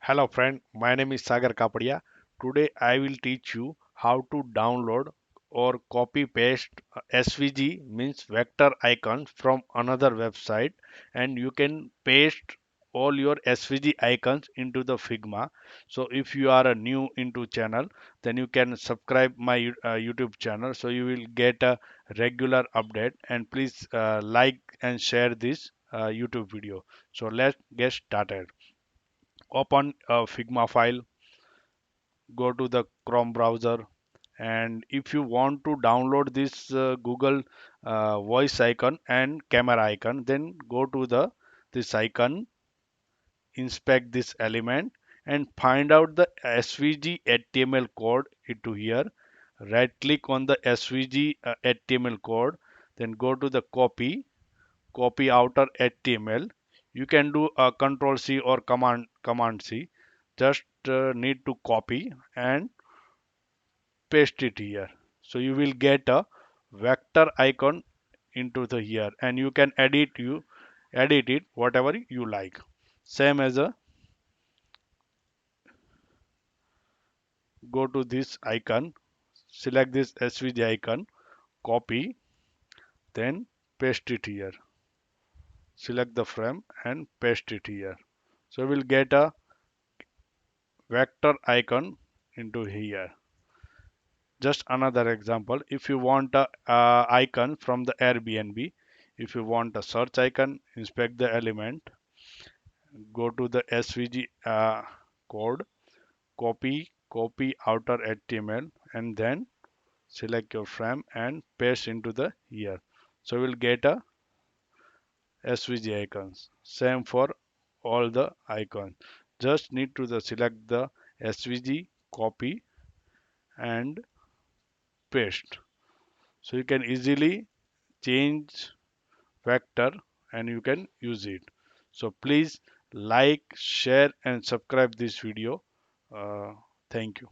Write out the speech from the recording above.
Hello friend, my name is Sagar Kapadia. Today I will teach you how to download or copy paste SVG means vector icons from another website, and you can paste all your SVG icons into the Figma. So if you are a new into channel, then you can subscribe my YouTube channel so you will get a regular update, and please like and share this YouTube video. So let's get started. Open a Figma file, go to the Chrome browser, and if you want to download this Google voice icon and camera icon, then go to the this icon, inspect this element, and find out the SVG HTML code into here. Right click on the SVG HTML code, then go to the copy outer HTML. You can do a control C or command C. Just need to copy and paste it here. So you will get a vector icon into the here, and you can edit it whatever you like. Same as a go to this icon, select this SVG icon, copy, then paste it here. Select the frame and paste it here. So we'll get a vector icon into here. Just another example, if you want a icon from the Airbnb, if you want a search icon, inspect the element, go to the SVG code, copy outer HTML, and then select your frame and paste into the here. So we'll get a SVG icons. Same for all the icons. Just need to select the SVG, copy and paste. So you can easily change vector and you can use it. So please like, share and subscribe this video. Uh, Thank you.